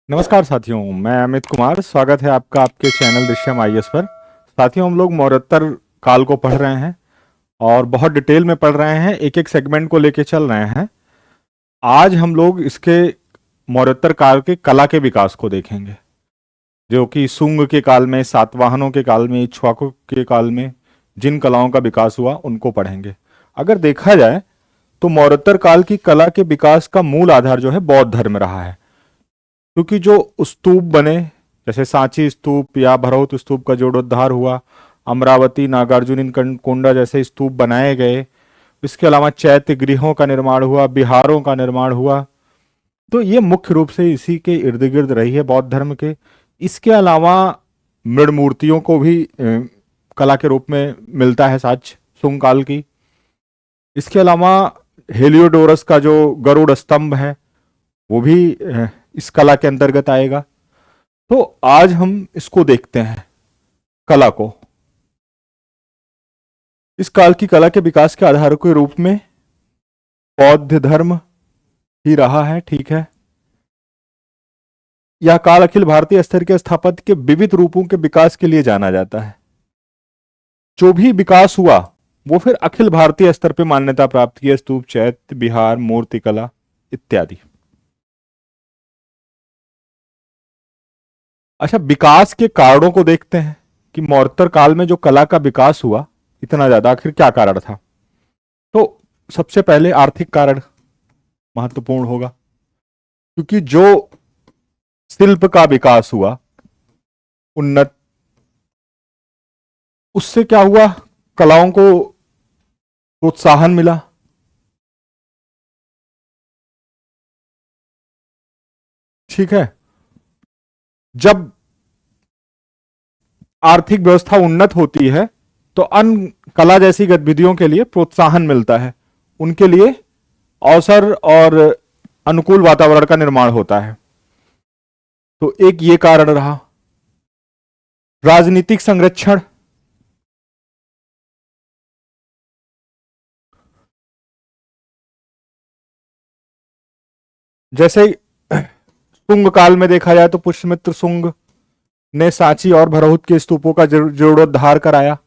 नमस्कार साथियों, मैं अमित कुमार। स्वागत है आपका आपके चैनल दृश्यम आईएएस पर। साथियों, हम लोग मौर्योत्तर काल को पढ़ रहे हैं और बहुत डिटेल में पढ़ रहे हैं, एक एक सेगमेंट को लेके चल रहे हैं। आज हम लोग इसके मौर्योत्तर काल के कला के विकास को देखेंगे, जो कि शुंग के काल में, सातवाहनों के काल में, इक्ष्वाकुओं के काल में जिन कलाओं का विकास हुआ उनको पढ़ेंगे। अगर देखा जाए तो मौर्योत्तर काल की कला के विकास का मूल आधार जो है बौद्ध धर्म रहा है, क्योंकि जो स्तूप बने, जैसे सांची स्तूप या भरौत स्तूप का जीर्णोद्धार हुआ, अमरावती, नागार्जुन कोंडा जैसे स्तूप बनाए गए, इसके अलावा चैत्य गृहों का निर्माण हुआ, बिहारों का निर्माण हुआ, तो ये मुख्य रूप से इसी के इर्द गिर्द रही है बौद्ध धर्म के। इसके अलावा मृण मूर्तियों को भी कला के रूप में मिलता है साक्ष्य शुंग काल की। इसके अलावा हेलियोडोरस का जो गरुड़ स्तंभ है वो भी इस कला के अंतर्गत आएगा। तो आज हम इसको देखते हैं, कला को। इस काल की कला के विकास के आधार के रूप में बौद्ध धर्म ही रहा है, ठीक है। यह काल अखिल भारतीय स्तर के स्थापत्य के विविध रूपों के विकास के लिए जाना जाता है। जो भी विकास हुआ वो फिर अखिल भारतीय स्तर पर मान्यता प्राप्त की, स्तूप, चैत्य, बिहार, मूर्तिकला इत्यादि। अच्छा, विकास के कारणों को देखते हैं कि मौर्योत्तर काल में जो कला का विकास हुआ इतना ज्यादा, आखिर क्या कारण था। तो सबसे पहले आर्थिक कारण महत्वपूर्ण होगा, क्योंकि जो शिल्प का विकास हुआ उन्नत, उससे क्या हुआ, कलाओं को प्रोत्साहन मिला। ठीक है, जब आर्थिक व्यवस्था उन्नत होती है तो अन्य कला जैसी गतिविधियों के लिए प्रोत्साहन मिलता है, उनके लिए अवसर और अनुकूल वातावरण का निर्माण होता है। तो एक ये कारण रहा। राजनीतिक संरक्षण, जैसे शुंग काल में देखा जाए तो पुष्यमित्र शुंग ने सांची और भरहुत के स्तूपों का जीर्णोद्धार कराया।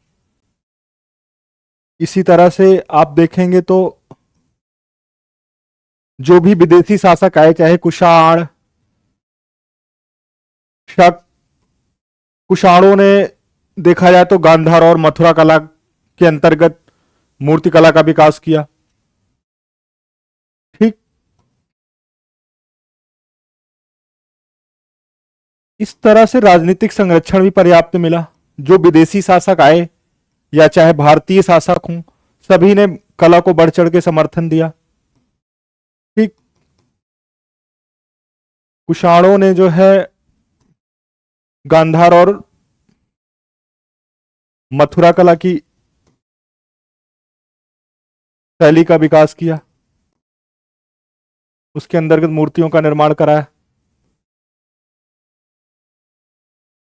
इसी तरह से आप देखेंगे तो जो भी विदेशी शासक आए, चाहे कुषाण, शक, कुषाणों ने देखा जाए तो गांधार और मथुरा कला के अंतर्गत मूर्ति कला का विकास किया। ठीक, इस तरह से राजनीतिक संरक्षण भी पर्याप्त मिला। जो विदेशी शासक आए या चाहे भारतीय शासक हों, सभी ने कला को बढ़ चढ़ के समर्थन दिया। ठीक, कुषाणों ने जो है गांधार और मथुरा कला की शैली का विकास किया, उसके अंतर्गत मूर्तियों का निर्माण कराया।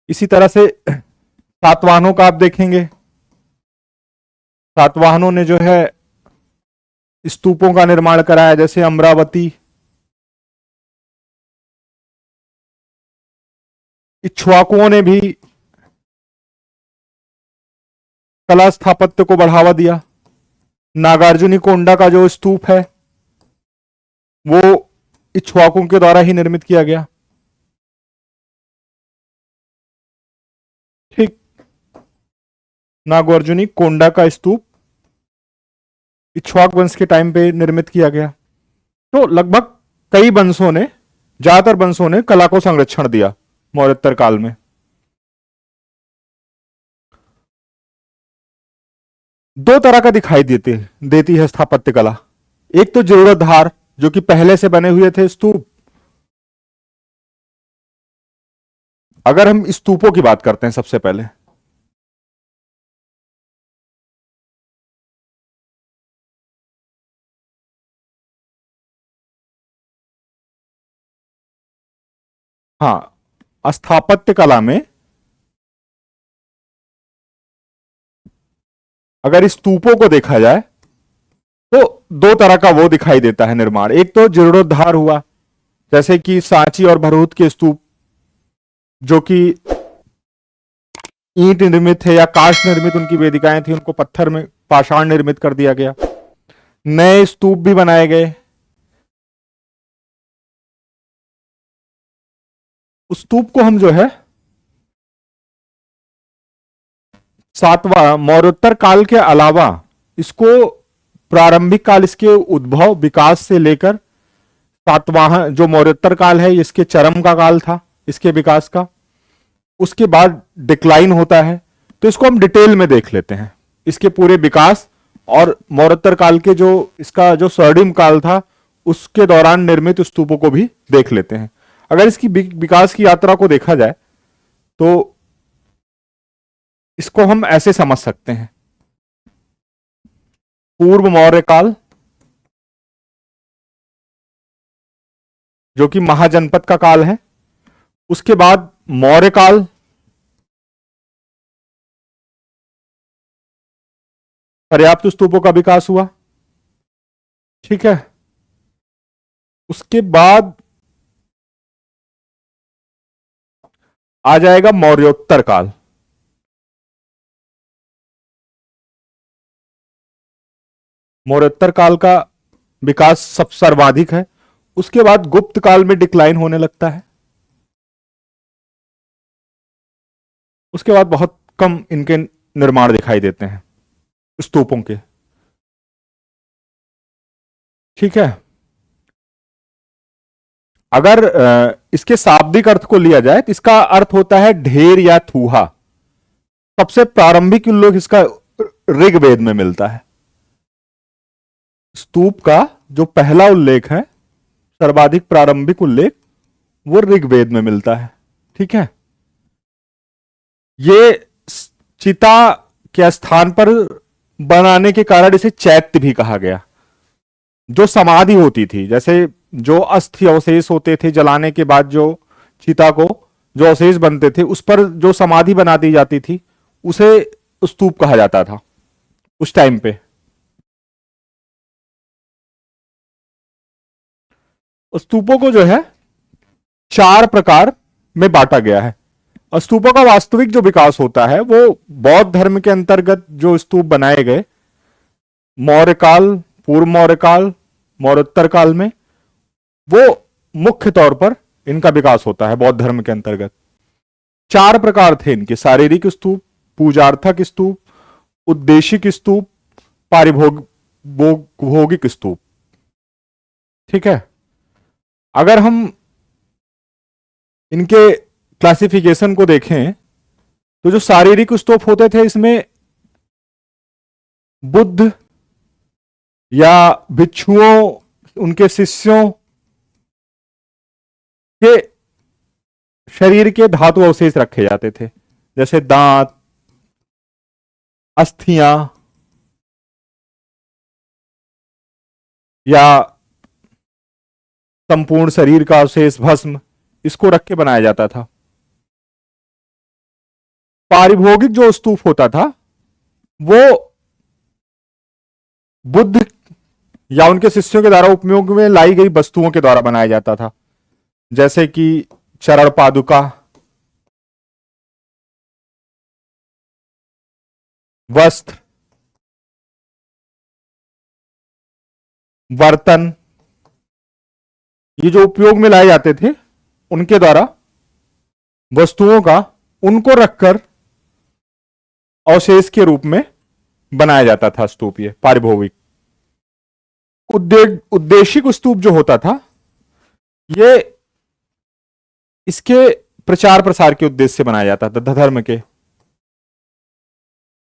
इसी तरह से सातवाहनों का आप देखेंगे, सातवाहनों ने जो है स्तूपों का निर्माण कराया, जैसे अमरावती। इक्ष्वाकुओं ने भी कला स्थापत्य को बढ़ावा दिया। नागार्जुनी कोंडा का जो स्तूप है वो इक्ष्वाकुओं के द्वारा ही निर्मित किया गया। ठीक, नागार्जुनी कोंडा का स्तूप इक्ष्वाक वंश के टाइम पे निर्मित किया गया। तो लगभग कई वंशों ने, ज्यादातर वंशों ने कला को संरक्षण दिया मौर्योत्तर काल में। दो तरह का दिखाई देती है स्थापत्य कला। एक तो जीर्णोद्धार, जो कि पहले से बने हुए थे स्तूप। अगर हम स्तूपों की बात करते हैं सबसे पहले, हाँ, स्थापत्य कला में अगर स्तूपों को देखा जाए तो दो तरह का वो दिखाई देता है निर्माण। एक तो जीर्णोद्धार हुआ, जैसे कि सांची और भरूच के स्तूप, जो कि ईंट निर्मित है या काष्ठ निर्मित उनकी वेदिकाएं थी, उनको पत्थर में पाषाण निर्मित कर दिया गया। नए स्तूप भी बनाए गए। उस स्तूप को हम जो है सातवां मौर्योत्तर काल के अलावा इसको प्रारंभिक काल, इसके उद्भव विकास से लेकर सातवां जो मौर्योत्तर काल है, इसके चरम का काल था इसके विकास का, उसके बाद डिक्लाइन होता है। तो इसको हम डिटेल में देख लेते हैं, इसके पूरे विकास और मौर्योत्तर काल के जो इसका जो स्वर्णिम काल था उसके दौरान निर्मित स्तूपों को भी देख लेते हैं। अगर इसकी विकास की यात्रा को देखा जाए तो इसको हम ऐसे समझ सकते हैं। पूर्व मौर्य काल, जो कि महाजनपद का काल है, उसके बाद मौर्य काल, पर्याप्त स्तूपों का विकास हुआ, ठीक है। उसके बाद आ जाएगा मौर्योत्तर काल। मौर्योत्तर काल का विकास सब सर्वाधिक है। उसके बाद गुप्त काल में डिक्लाइन होने लगता है। उसके बाद बहुत कम इनके निर्माण दिखाई देते हैं स्तूपों के, ठीक है। अगर इसके शाब्दिक अर्थ को लिया जाए तो इसका अर्थ होता है ढेर या थूहा। सबसे प्रारंभिक उल्लेख इसका ऋग्वेद में मिलता है। स्तूप का जो पहला उल्लेख है, सर्वाधिक प्रारंभिक उल्लेख, वो ऋग्वेद में मिलता है, ठीक है। ये चिता के स्थान पर बनाने के कारण इसे चैत्य भी कहा गया। जो समाधि होती थी, जैसे जो अस्थि अवशेष होते थे जलाने के बाद, जो चिता को जो अवशेष बनते थे उस पर जो समाधि बना दी जाती थी, उसे स्तूप कहा जाता था उस टाइम पे। स्तूपों को जो है 4 प्रकार में बांटा गया है। और स्तूपों का वास्तविक जो विकास होता है वो बौद्ध धर्म के अंतर्गत जो स्तूप बनाए गए मौर्य काल, पूर्व मौर्य काल, मौर्योत्तर काल में, वो मुख्य तौर पर इनका विकास होता है बौद्ध धर्म के अंतर्गत। 4 प्रकार थे इनके: शारीरिक स्तूप, पूजार्थक स्तूप, उद्देशिक स्तूप, पारिभोगिक स्तूप, ठीक है। अगर हम इनके क्लासिफिकेशन को देखें तो जो शारीरिक स्तूप होते थे, इसमें बुद्ध या भिक्षुओं, उनके शिष्यों के शरीर के धातु अवशेष रखे जाते थे, जैसे दांत, अस्थियां या संपूर्ण शरीर का अवशेष, भस्म, इसको रख के बनाया जाता था। पारिभोगिक जो स्तूप होता था वो बुद्ध या उनके शिष्यों के द्वारा उपयोग में लाई गई वस्तुओं के द्वारा बनाया जाता था, जैसे कि चरण पादुका, वस्त्र, बर्तन, ये जो उपयोग में लाए जाते थे उनके द्वारा वस्तुओं का, उनको रखकर अवशेष के रूप में बनाया जाता था स्तूप। ये पारिभोगिक। उद्देशिक स्तूप जो होता था, ये इसके प्रचार प्रसार के उद्देश्य से बनाया जाता था, धर्म के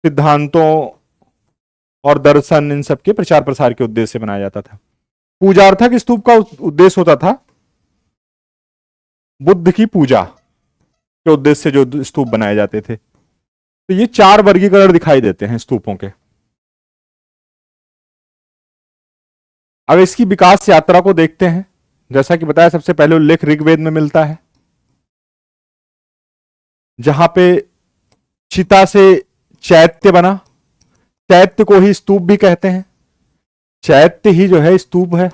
सिद्धांतों और दर्शन, इन सब के प्रचार प्रसार के उद्देश्य से बनाया जाता था। पूजार्थक स्तूप का उद्देश्य होता था बुद्ध की पूजा के उद्देश्य से जो स्तूप बनाए जाते थे। तो ये 4 वर्गीकरण दिखाई देते हैं स्तूपों के। अब इसकी विकास यात्रा को देखते हैं। जैसा कि बताया, सबसे पहले उल्लेख ऋग्वेद में मिलता है, जहां पे चिता से चैत्य बना। चैत्य को ही स्तूप भी कहते हैं। चैत्य ही जो है स्तूप है।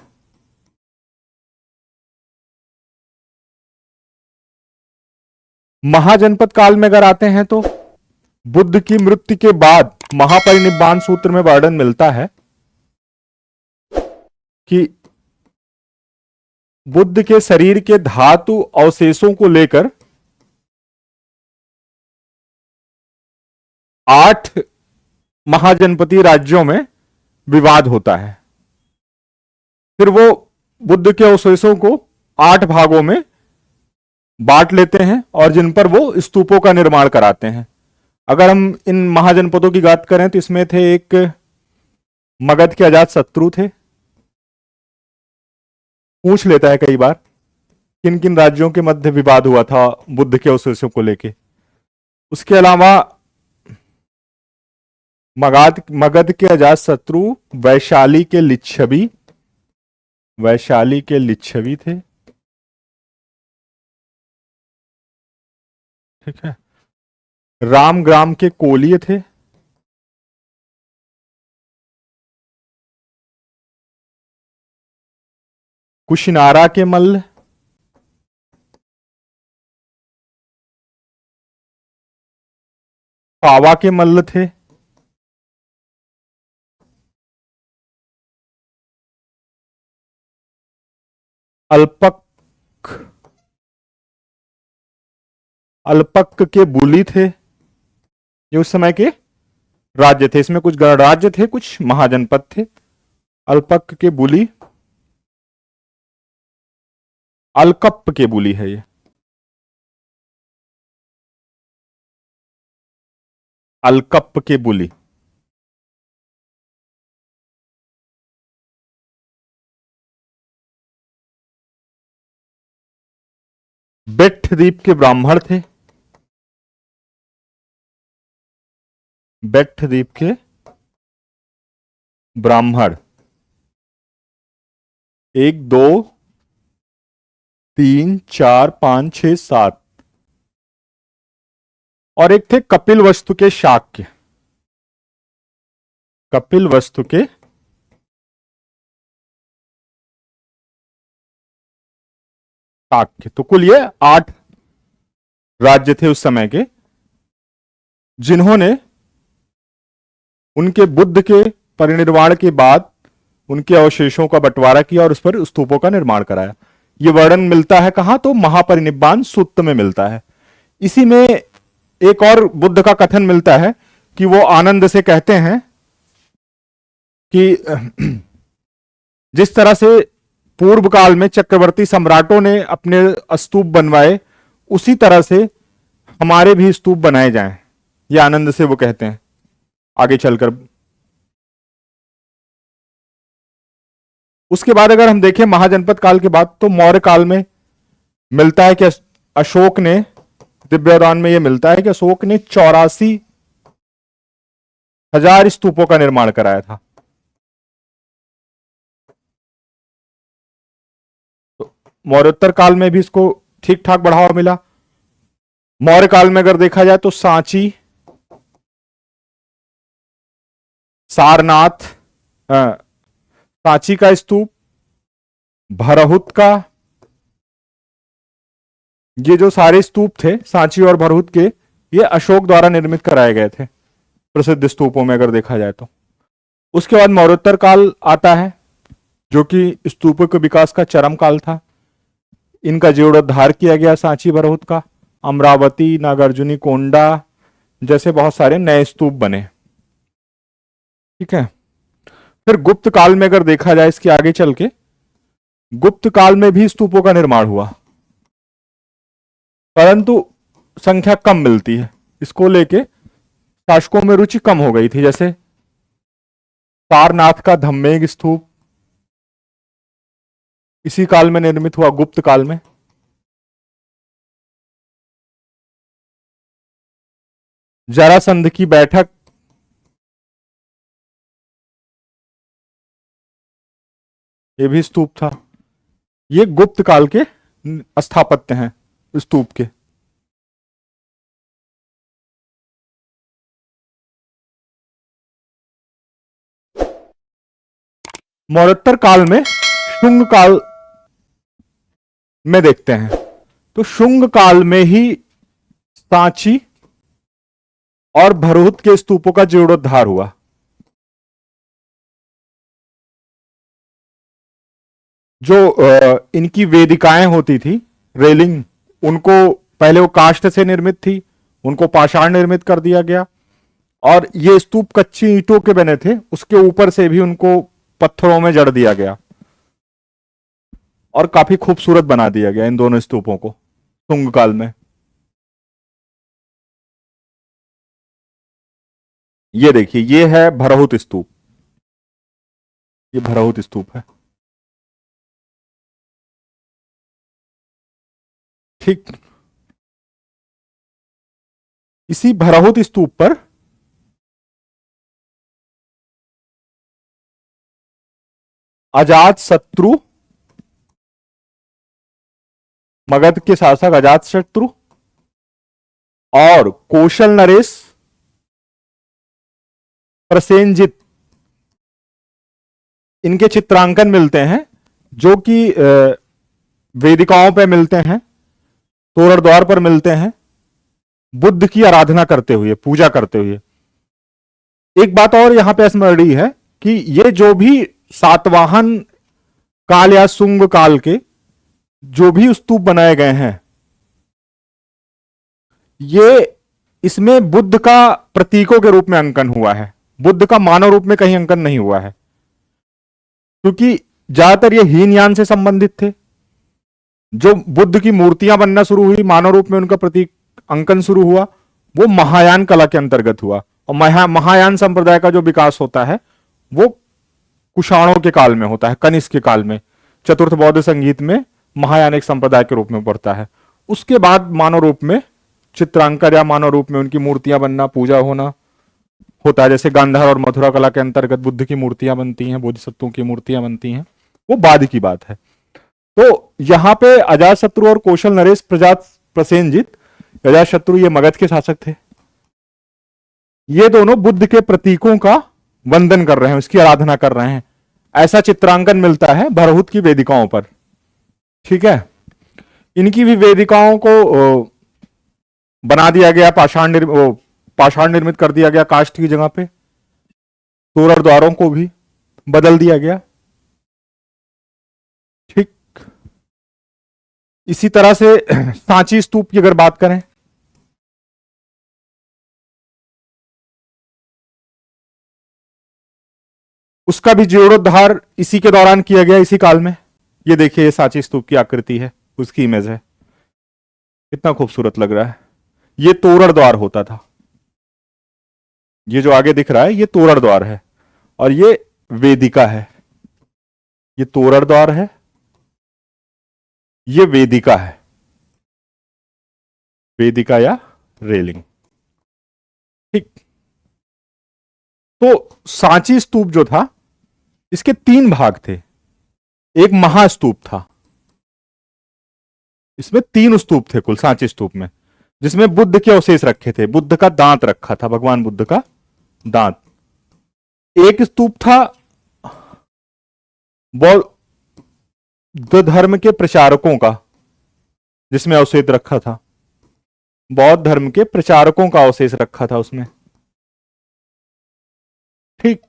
महाजनपद काल में अगर आते हैं तो बुद्ध की मृत्यु के बाद महापरिनिब्बाण सूत्र में वर्णन मिलता है कि बुद्ध के शरीर के धातु अवशेषों को लेकर 8 महाजनपति राज्यों में विवाद होता है। फिर वो बुद्ध के अवशेषों को 8 भागों में बांट लेते हैं और जिन पर वो स्तूपों का निर्माण कराते हैं। अगर हम इन महाजनपदों की बात करें तो इसमें थे एक मगध के अजात शत्रु थे। पूछ लेता है कई बार किन किन राज्यों के मध्य विवाद हुआ था बुद्ध के अवशेषों को लेके। उसके अलावा मगध के अजात शत्रु वैशाली के लिच्छवी थे। ठीक है। रामग्राम के कोलिय थे। कुशिनारा के मल्ल, पावा के मल्ल थे। अल्पक के बुली थे। ये उस समय के राज्य थे। इसमें कुछ गणराज्य थे, कुछ महाजनपद थे। अल्पक के बुली, अलकप्प के बुली है ये। अलकप्प के बुली। बेट्ठ द्वीप के ब्राह्मण थे। बेट्ठ द्वीप के ब्राह्मण 1 2 3 4 5 6 7 और एक थे कपिल वस्तु के शाक्य। कपिल वस्तु के शाक्य। तो कुल ये 8 राज्य थे उस समय के, जिन्होंने उनके बुद्ध के परिनिर्वाण के बाद उनके अवशेषों का बंटवारा किया और उस पर स्तूपों का निर्माण कराया। यह वर्णन मिलता है कहां? तो महापरिनिब्बाण सूत्र में मिलता है। इसी में एक और बुद्ध का कथन मिलता है कि वो आनंद से कहते हैं कि जिस तरह से पूर्व काल में चक्रवर्ती सम्राटों ने अपने स्तूप बनवाए, उसी तरह से हमारे भी स्तूप बनाए जाएं। ये आनंद से वो कहते हैं आगे चलकर। उसके बाद अगर हम देखें महाजनपद काल के बाद, तो मौर्य काल में मिलता है कि अशोक ने, दिव्यदान में यह मिलता है कि अशोक ने 84,000 स्तूपों का निर्माण कराया था। तो मौर्योत्तर काल में भी इसको ठीक ठाक बढ़ावा मिला। मौर्य काल में अगर देखा जाए तो सांची, सारनाथ, सांची का स्तूप, भरहुत का, ये जो सारे स्तूप थे सांची और भरहुत के, ये अशोक द्वारा निर्मित कराए गए थे प्रसिद्ध स्तूपों में अगर देखा जाए तो। उसके बाद मौर्योत्तर काल आता है जो कि स्तूपों के विकास का चरम काल था। इनका जीर्णोद्धार किया गया सांची भरहुत का। अमरावती, नागार्जुनी कोंडा जैसे बहुत सारे नए स्तूप बने। ठीक है। फिर गुप्त काल में अगर देखा जाए, इसके आगे चल के, गुप्त काल में भी स्तूपों का निर्माण हुआ, परंतु संख्या कम मिलती है। इसको लेके शासकों में रुचि कम हो गई थी। जैसे सारनाथ का धम्मेग स्तूप इसी काल में निर्मित हुआ, गुप्त काल में। जरासंध की बैठक, ये भी स्तूप था। ये गुप्त काल के स्थापत्य हैं स्तूप के। मौर्योत्तर काल में शुंग काल में देखते हैं, तो शुंग काल में ही सांची और भरहुत के स्तूपों का जीर्णोद्धार हुआ। जो इनकी वेदिकाएं होती थी, रेलिंग, उनको पहले वो काष्ठ से निर्मित थी, उनको पाषाण निर्मित कर दिया गया, और ये स्तूप कच्ची ईंटों के बने थे, उसके ऊपर से भी उनको पत्थरों में जड़ दिया गया और काफी खूबसूरत बना दिया गया इन दोनों स्तूपों को शुंग काल में। ये देखिए, ये है भरहुत स्तूप, ये भरहुत स्तूप है। ठीक, इसी भरहुत स्तूप पर अजात शत्रु, मगध के शासक अजात शत्रु और कौशल नरेश, प्रसेनजित, इनके चित्रांकन मिलते हैं, जो कि वेदिकाओं पे मिलते हैं, तोरण द्वार पर मिलते हैं, बुद्ध की आराधना करते हुए, पूजा करते हुए। एक बात और यहां पे स्मरणीय है कि ये जो भी सातवाहन काल या शुंग काल के जो भी स्तूप बनाए गए हैं, ये इसमें बुद्ध का प्रतीकों के रूप में अंकन हुआ है, बुद्ध का मानव रूप में कहीं अंकन नहीं हुआ है, क्योंकि ज्यादातर ये हीनयान से संबंधित थे। जो बुद्ध की मूर्तियां बनना शुरू हुई, मानव रूप में उनका प्रतीक अंकन शुरू हुआ, वो महायान कला के अंतर्गत हुआ। और महायान संप्रदाय का जो विकास होता है वो कुषाणों के काल में होता है, कनिष्क के काल में, चतुर्थ बौद्ध संगीत में महायान एक संप्रदाय के रूप में पड़ता है। उसके बाद मानव रूप में चित्रांकन या मानव रूप में उनकी मूर्तियां बनना, पूजा होना होता है। जैसे गांधार और मथुरा कला के अंतर्गत बुद्ध की मूर्तियां बनती हैं, बोधिसत्वों की मूर्तियां बनती हैं, वो बाद की बात है। तो यहां पे अजातशत्रु और कौशल नरेश प्रसेनजित, अजातशत्रु ये मगध के शासक थे, ये दोनों बुद्ध के प्रतीकों का वंदन कर रहे हैं, उसकी आराधना कर रहे हैं। ऐसा चित्रांकन मिलता है भरहुत की वेदिकाओं पर। ठीक है, इनकी भी वेदिकाओं को बना दिया गया, पाषाण निर्मित कर दिया गया काष्ठ की जगह पे, तोरण द्वारों को भी बदल दिया गया। ठीक, इसी तरह से सांची स्तूप की अगर बात करें, उसका भी जीर्णोद्धार इसी के दौरान किया गया, इसी काल में। ये देखिए, ये सांची स्तूप की आकृति है, उसकी इमेज है, कितना खूबसूरत लग रहा है। ये तोरण द्वार होता था, ये जो आगे दिख रहा है ये तोरण द्वार है, और ये वेदिका है। ये तोरण द्वार है, ये वेदिका है, वेदिका या रेलिंग। ठीक, तो सांची स्तूप जो था, इसके 3 भाग थे। एक महास्तूप था, इसमें 3 स्तूप थे कुल सांची स्तूप में, जिसमें बुद्ध के अवशेष रखे थे, बुद्ध का दांत रखा था, भगवान बुद्ध का दांत। एक स्तूप था बौद्ध धर्म के प्रचारकों का, जिसमें अवशेष रखा था, बौद्ध धर्म के प्रचारकों का अवशेष रखा था उसमें। ठीक,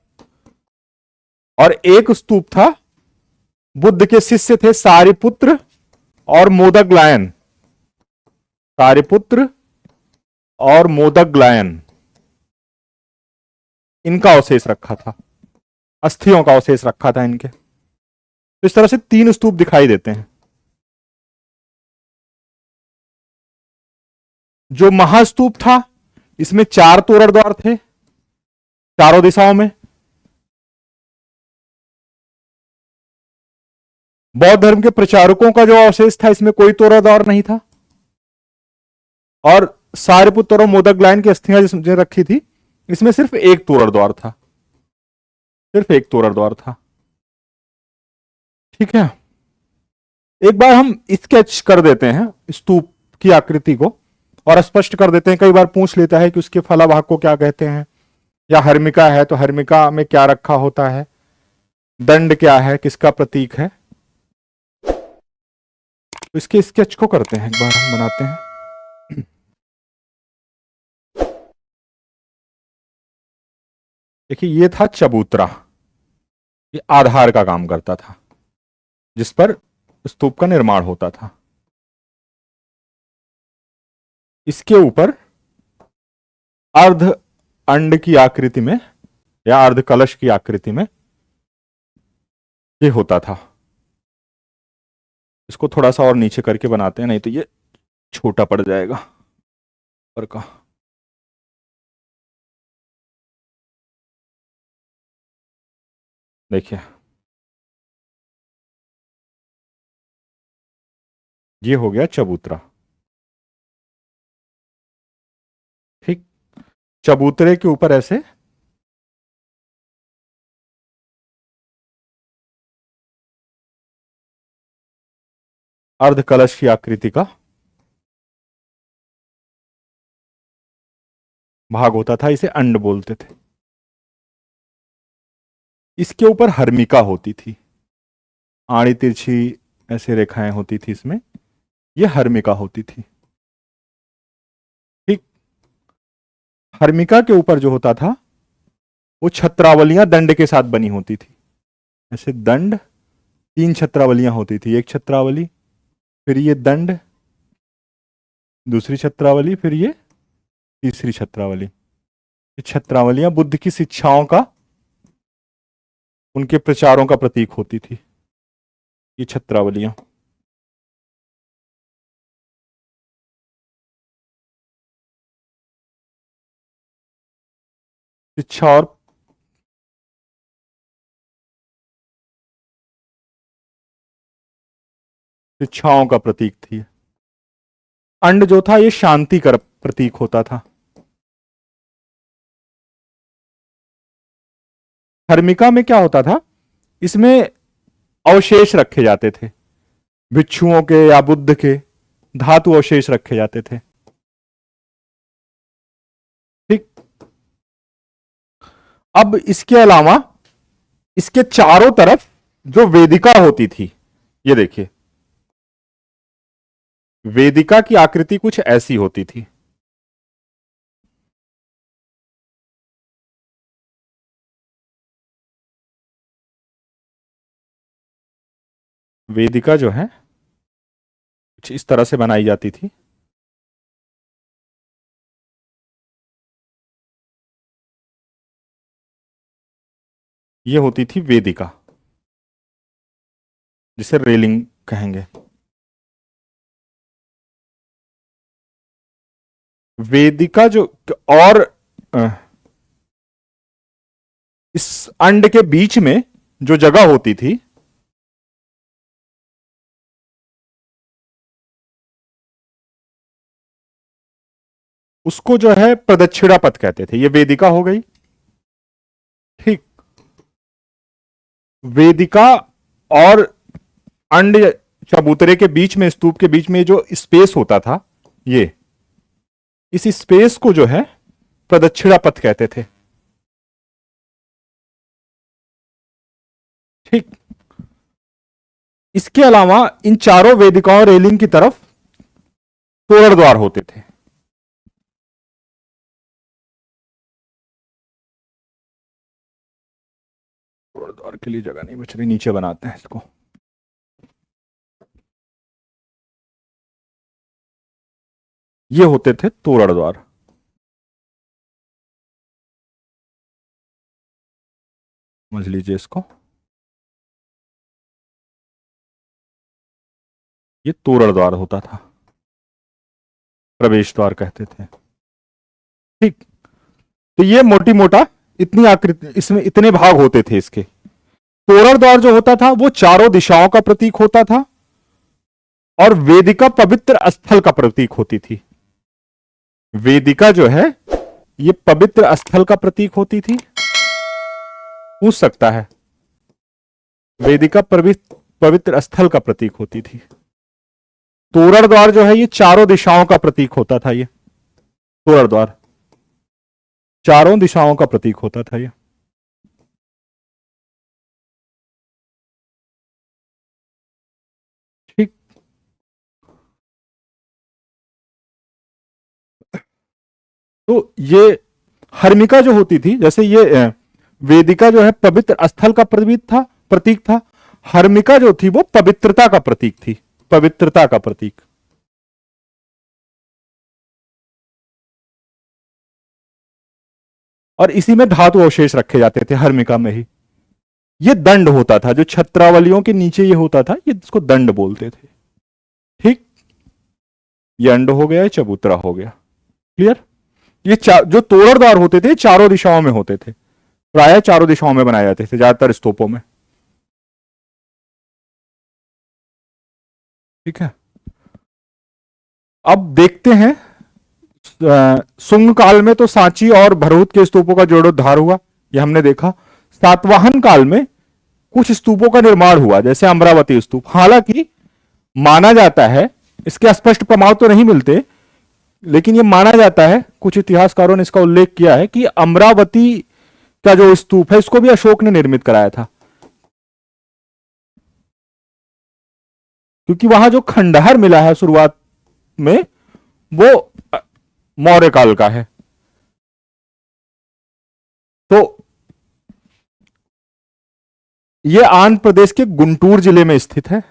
और एक स्तूप था, बुद्ध के शिष्य थे सारिपुत्र और मोदगलायन, सारिपुत्र और मोदगलायन, इनका अवशेष रखा था, अस्थियों का अवशेष रखा था इनके। तो इस तरह से 3 स्तूप दिखाई देते हैं। जो महास्तूप था, इसमें 4 तोरण द्वार थे, चारों दिशाओं में। बौद्ध धर्म के प्रचारकों का जो अवशेष था, इसमें कोई तोरण द्वार नहीं था। और सारिपुत्र और मोदगलायन की अस्थियां जिसने रखी थी, इसमें सिर्फ एक तोरण द्वार था, सिर्फ एक तोरण द्वार था। ठीक है, एक बार हम स्केच कर देते हैं स्तूप की आकृति को और स्पष्ट कर देते हैं। कई बार पूछ लेता है कि उसके फलाभाग को क्या कहते हैं, या हर्मिका है तो हर्मिका में क्या रखा होता है, दंड क्या है, किसका प्रतीक है। तो इसके स्केच को करते हैं, एक बार हम बनाते हैं। देखिए ये था चबूतरा, ये आधार का काम करता था जिस पर स्तूप का निर्माण होता था। इसके ऊपर अर्ध अंड की आकृति में या अर्ध कलश की आकृति में ये होता था। इसको थोड़ा सा और नीचे करके बनाते हैं, नहीं तो ये छोटा पड़ जाएगा ऊपर का। देखिए ये हो गया चबूतरा। ठीक, चबूतरे के ऊपर ऐसे अर्ध कलश की आकृति का भाग होता था, इसे अंड बोलते थे। इसके ऊपर हर्मिका होती थी, आड़ी तिरछी ऐसे रेखाएं होती थी इसमें, यह हर्मिका होती थी। ठीक, हर्मिका के ऊपर जो होता था वो छत्रावलियां दंड के साथ बनी होती थी। ऐसे दंड, 3 छत्रावलियां होती थी, एक छत्रावली, फिर ये दंड, दूसरी छत्रावली, फिर ये तीसरी छत्रावली। ये छत्रावलियां बुद्ध की शिक्षाओं का, उनके प्रचारों का प्रतीक होती थी, ये छत्रावलियां। शिक्षा और शिक्षाओं का प्रतीक थी। अंड जो था ये शांति का प्रतीक होता था। हर्मिका में क्या होता था, इसमें अवशेष रखे जाते थे, भिक्षुओं के या बुद्ध के धातु अवशेष रखे जाते थे। ठीक, अब इसके अलावा इसके चारों तरफ जो वेदिका होती थी, ये देखिए वेदिका की आकृति कुछ ऐसी होती थी। वेदिका जो है कुछ इस तरह से बनाई जाती थी। ये होती थी वेदिका, जिसे रेलिंग कहेंगे। वेदिका जो, और इस अंड के बीच में जो जगह होती थी, उसको जो है प्रदक्षिणा पथ कहते थे। ये वेदिका हो गई। ठीक, वेदिका और अंड चबूतरे के बीच में, स्तूप के बीच में जो स्पेस होता था, ये इस स्पेस को जो है प्रदक्षिणा पथ कहते थे। ठीक, इसके अलावा इन चारों वेदिकाओं रेलिंग की तरफ तोरण द्वार होते थे। तोरण द्वार के लिए जगह नहीं बच रही, नीचे बनाते हैं इसको। ये होते थे तोरण द्वार। समझ लीजिए इसको, ये तोरण द्वार होता था, प्रवेश द्वार कहते थे। ठीक, तो ये मोटी मोटा इतनी आकृति, इसमें इतने भाग होते थे इसके। तोरण द्वार जो होता था वो चारों दिशाओं का प्रतीक होता था, और वेदिका पवित्र स्थल का प्रतीक होती थी। वेदिका जो है ये पवित्र स्थल का प्रतीक होती थी। पूछ सकता है, वेदिका पवित्र स्थल का प्रतीक होती थी। तोरण द्वार जो है ये चारों दिशाओं का प्रतीक होता था। ये तोरण द्वार चारों दिशाओं का प्रतीक होता था। ये ठीक, तो ये हर्मिका जो होती थी, जैसे ये वेदिका जो है पवित्र स्थल का प्रतीक था। हर्मिका जो थी वो पवित्रता का प्रतीक थी, पवित्रता का प्रतीक। और इसी में धातु अवशेष रखे जाते थे, हर्मिका में ही। ये दंड होता था, जो छत्रावलियों के नीचे ये होता था, ये इसको दंड बोलते थे। ठीक, ये अंड हो गया, चबूतरा हो गया। क्लियर? ये जो तोड़दार होते थे चारों दिशाओं में होते थे, प्राय चारों दिशाओं में बनाए जाते थे ज्यादातर स्तूपों में। ठीक है, अब देखते हैं सुंग काल में तो सांची और भरहुत के स्तूपों का जीर्णोद्धार हुआ, ये हमने देखा। सातवाहन काल में कुछ स्तूपों का निर्माण हुआ, जैसे अमरावती स्तूप। हालांकि माना जाता है, इसके स्पष्ट प्रमाण तो नहीं मिलते, लेकिन यह माना जाता है, कुछ इतिहासकारों ने इसका उल्लेख किया है कि अमरावती का जो स्तूप है इसको भी अशोक ने निर्मित कराया था, क्योंकि वहां जो खंडहर मिला है शुरुआत में वो मौर्य काल का है। तो यह आंध्र प्रदेश के गुंटूर जिले में स्थित है,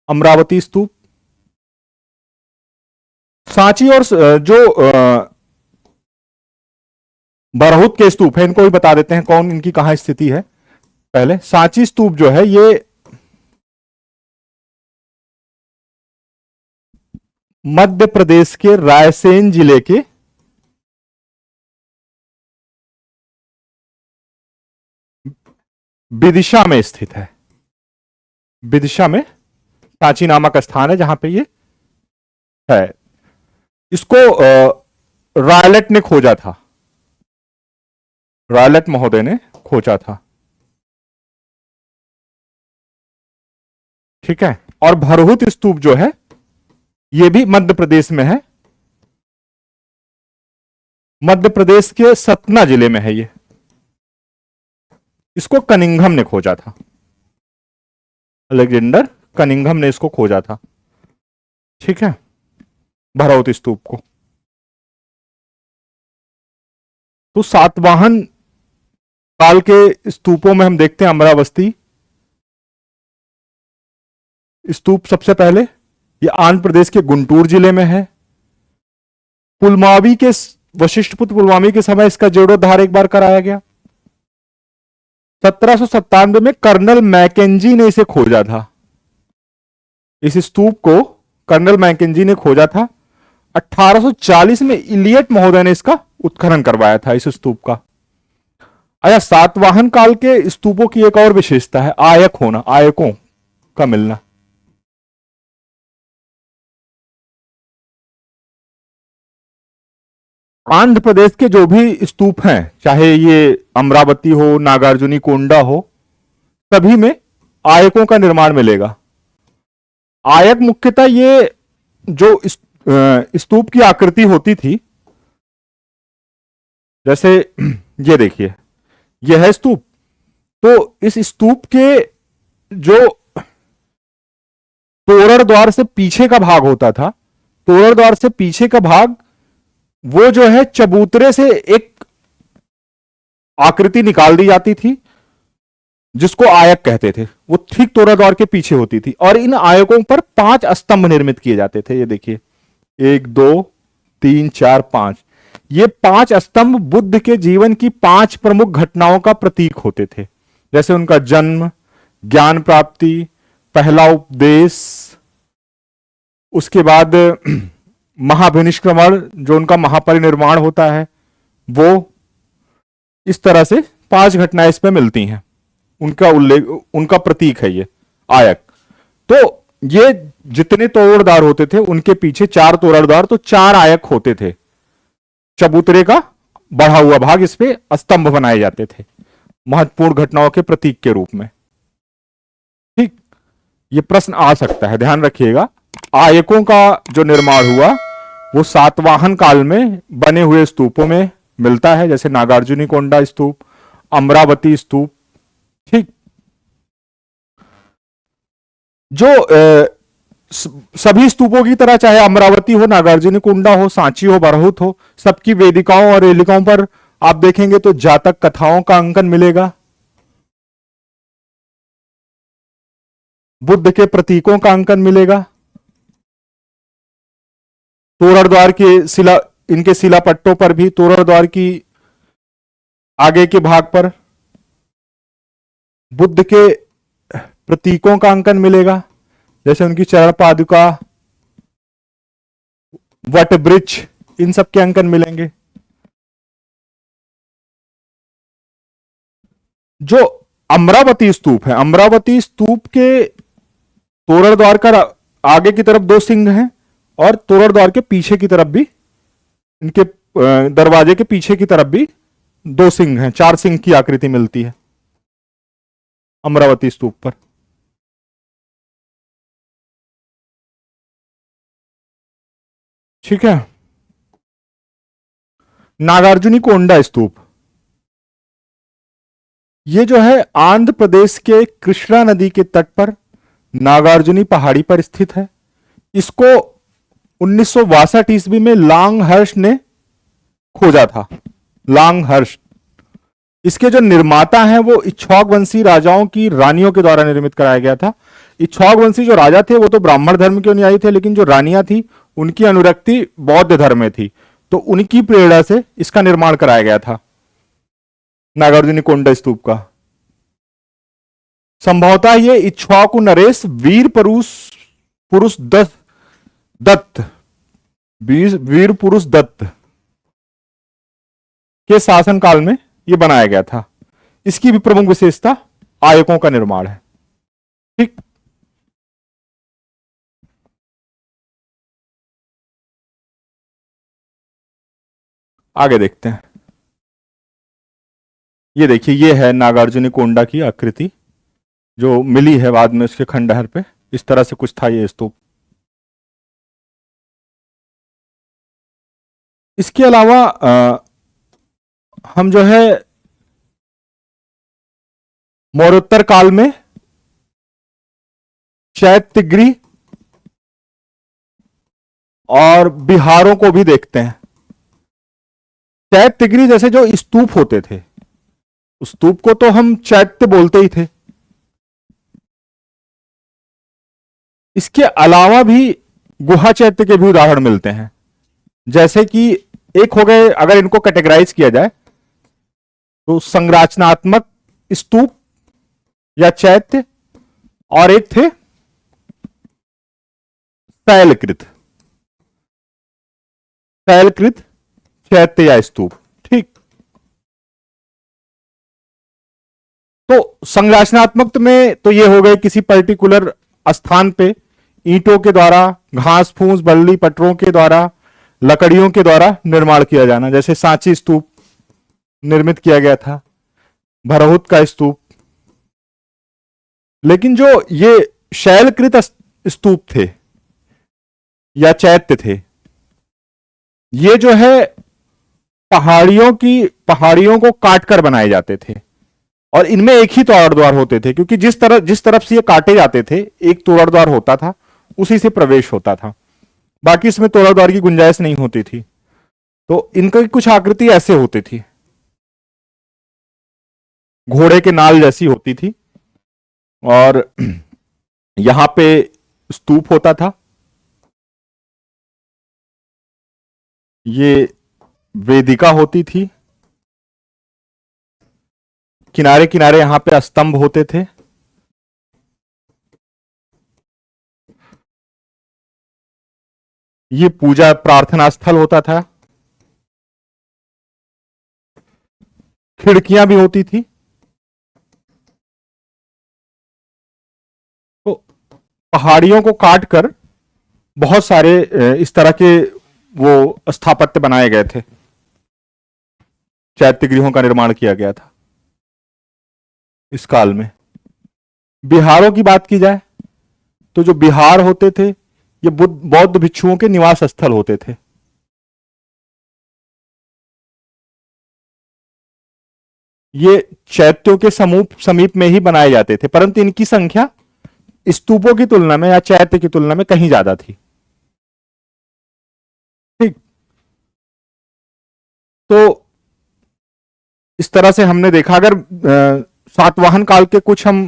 अमरावती स्तूप। सांची और जो बरहुत के स्तूप है, इनको भी बता देते हैं कौन, इनकी कहां स्थिति है। पहले सांची स्तूप जो है ये मध्य प्रदेश के रायसेन जिले के विदिशा में स्थित है। विदिशा में सांची नामक स्थान है जहां पे ये है। इसको रायलेट ने खोजा था, रायलेट महोदय ने खोजा था। ठीक है, और भरहुत स्तूप जो है ये भी मध्य प्रदेश में है, मध्य प्रदेश के सतना जिले में है ये। इसको कनिंघम ने खोजा था, अलेक्जेंडर कनिंघम ने इसको खोजा था। ठीक है, भरहुत स्तूप को। तो सातवाहन काल के स्तूपों में हम देखते हैं अमरावती स्तूप सबसे पहले, ये आंध्र प्रदेश के गुंटूर जिले में है। पुलमावी के वशिष्ठपुत्र पुलमावी के समय इसका जीर्णोद्धार एक बार कराया गया। 1797 में कर्नल मैकेंजी ने इसे खोजा था, इस स्तूप को कर्नल मैकेंजी ने खोजा था। 1840 में इलियट महोदय ने इसका उत्खनन करवाया था, इस स्तूप का। अच्छा, सातवाहन काल के स्तूपों की एक और विशेषता है आयक होना, आयकों का मिलना। आंध्र प्रदेश के जो भी स्तूप हैं, चाहे ये अमरावती हो, नागार्जुनी कोंडा हो, सभी में आयकों का निर्माण मिलेगा। आयक मुख्यतः ये जो स्तूप की आकृति होती थी, जैसे ये देखिए, यह है स्तूप। तो इस स्तूप के जो तोरण द्वार से पीछे का भाग होता था, तोरण द्वार से पीछे का भाग वो जो है चबूतरे से एक आकृति निकाल दी जाती थी, जिसको आयक कहते थे। वो ठीक तोरण द्वार के पीछे होती थी, और इन आयकों पर 5 स्तंभ निर्मित किए जाते थे। ये देखिए, 1 2 3 4 5। ये 5 स्तंभ बुद्ध के जीवन की 5 प्रमुख घटनाओं का प्रतीक होते थे, जैसे उनका जन्म, ज्ञान प्राप्ति, पहला उपदेश, उसके बाद महाभिनिष्क्रमण, जो उनका महापरिनिर्वाण होता है वो। इस तरह से 5 घटनाएं इसमें मिलती हैं, उनका उल्लेख, उनका प्रतीक है ये आयक। तो ये जितने तोरणद्वार होते थे उनके पीछे 4 तोरणद्वार, तो 4 आयक होते थे। चबूतरे का बढ़ा हुआ भाग, इस पे स्तंभ बनाए जाते थे महत्वपूर्ण घटनाओं के प्रतीक के रूप में। ठीक, ये प्रश्न आ सकता है, ध्यान रखिएगा। आयकों का जो निर्माण हुआ वो सातवाहन काल में बने हुए स्तूपों में मिलता है, जैसे नागार्जुनी कोंडा स्तूप, अमरावती स्तूप। ठीक, जो सभी स्तूपों की तरह, चाहे अमरावती हो, नागार्जुनी कोंडा हो, सांची हो, बरहुत हो, सबकी वेदिकाओं और रेलिकाओं पर आप देखेंगे तो जातक कथाओं का अंकन मिलेगा, बुद्ध के प्रतीकों का अंकन मिलेगा, तोरण द्वार के शिला, इनके शिलापट्टों पर भी तोरण द्वार की आगे के भाग पर बुद्ध के प्रतीकों का अंकन मिलेगा, जैसे उनकी चरण पादुका, वट वृक्ष, इन सब के अंकन मिलेंगे। जो अमरावती स्तूप है, अमरावती स्तूप के तोरण द्वार का आगे की तरफ दो सिंह हैं और तोरण द्वार के पीछे की तरफ भी, इनके दरवाजे के पीछे की तरफ भी दो सिंह हैं, चार सिंह की आकृति मिलती है अमरावती स्तूप पर। ठीक है। नागार्जुनी कोंडा स्तूप, ये जो है आंध्र प्रदेश के कृष्णा नदी के तट पर नागार्जुनी पहाड़ी पर स्थित है। इसको 1962 ईस्वी में लांगहर्स्ट ने खोजा था, लांगहर्स्ट। इसके जो निर्माता हैं वो इक्ष्वाक वंशी राजाओं की रानियों के द्वारा निर्मित कराया गया था। इक्ष्वाक वंशी जो राजा थे वो तो ब्राह्मण धर्म के अनुयायी थे, लेकिन जो रानियां थी उनकी अनुरक्ति बौद्ध धर्म में थी, तो उनकी प्रेरणा से इसका निर्माण कराया गया था नागार्जुनी कोंडा स्तूप का। संभवतः ये इक्ष्वाकु नरेश वीर पुरुष दत्त वीर पुरुष दत्त के शासनकाल में यह बनाया गया था। इसकी भी प्रमुख विशेषता आयकों का निर्माण है। ठीक, आगे देखते हैं। ये देखिए, ये है नागार्जुनी कोंडा की आकृति जो मिली है बाद में उसके खंडहर पे। इस तरह से कुछ था ये स्तूप। इसके अलावा हम जो है मौर्योत्तर काल में चैत्यगृह और बिहारों को भी देखते हैं। चैत्यगृह जैसे जो स्तूप होते थे, उस स्तूप को तो हम चैत्य बोलते ही थे। इसके अलावा भी गुहा चैत्य के भी उदाहरण मिलते हैं। जैसे कि एक हो गए, अगर इनको कैटेगराइज किया जाए तो संरचनात्मक स्तूप या चैत्य, और एक थे शैलकृत चैत्य या स्तूप। ठीक, तो संरचनात्मक में तो ये हो गए किसी पर्टिकुलर स्थान पे ईंटों के द्वारा, घास फूस बल्ली पटरों के द्वारा, लकड़ियों के द्वारा निर्माण किया जाना। जैसे सांची स्तूप निर्मित किया गया था, भरहुत का स्तूप। लेकिन जो ये शैलकृत स्तूप थे या चैत्य थे, ये जो है पहाड़ियों को काटकर बनाए जाते थे, और इनमें एक ही तोरण द्वार होते थे, क्योंकि जिस तरफ से ये काटे जाते थे एक तोरण द्वार होता था, उसी से प्रवेश होता था। बाकी इसमें तोरण द्वार की गुंजाइश नहीं होती थी। तो इनकी कुछ आकृति ऐसे होती थी, घोड़े के नाल जैसी होती थी, और यहां पे स्तूप होता था। ये वेदिका होती थी, किनारे किनारे यहां पे स्तंभ होते थे। ये पूजा प्रार्थना स्थल होता था। खिड़कियां भी होती थी। तो पहाड़ियों को काटकर बहुत सारे इस तरह के वो स्थापत्य बनाए गए थे, चैत्य गृहों का निर्माण किया गया था इस काल में। बिहारों की बात की जाए तो जो बिहार होते थे ये बौद्ध भिक्षुओं के निवास स्थल होते थे। ये चैत्यों के समीप में ही बनाए जाते थे, परंतु इनकी संख्या स्तूपों की तुलना में या चैत्य की तुलना में कहीं ज्यादा थी। ठीक, तो इस तरह से हमने देखा। अगर सातवाहन काल के कुछ हम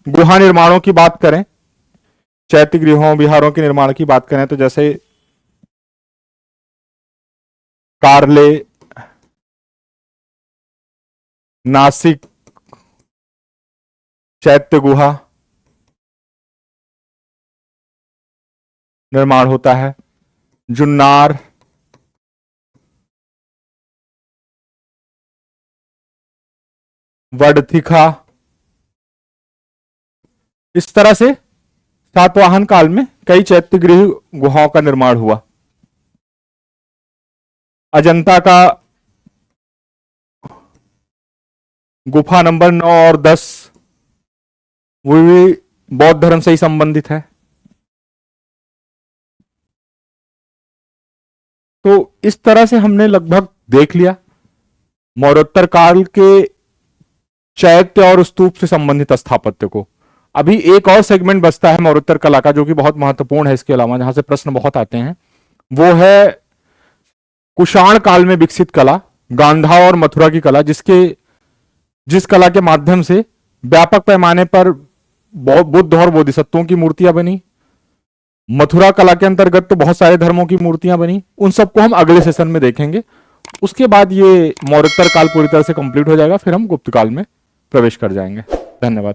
गुहा निर्माणों की बात करें, चैत्य गृहों विहारों के निर्माण की बात करें, तो जैसे कार्ले, नासिक चैत्य गुहा निर्माण होता है, जुन्नार, वडथिखा। इस तरह से सातवाहन काल में कई चैत्य गृह गुहाओं का निर्माण हुआ। अजंता का गुफा नंबर 9 और 10 वो भी बौद्ध धर्म से ही संबंधित है। तो इस तरह से हमने लगभग देख लिया मौर्योत्तर काल के चैत्य और स्तूप से संबंधित स्थापत्य को। अभी एक और सेगमेंट बचता है मौर्योत्तर कला का, जो कि बहुत महत्वपूर्ण है इसके अलावा, जहां से प्रश्न बहुत आते हैं। वो है कुषाण काल में विकसित कला, गांधार और मथुरा की कला, जिस कला के माध्यम से व्यापक पैमाने पर बुद्ध और बोधिसत्वों की मूर्तियां बनी। मथुरा कला के अंतर्गत तो बहुत सारे धर्मों की मूर्तियां बनी। उन सबको हम अगले सेशन में देखेंगे। उसके बाद ये मौर्योत्तर काल पूरी तरह से कंप्लीट हो जाएगा, फिर हम गुप्त काल में प्रवेश कर जाएंगे। धन्यवाद।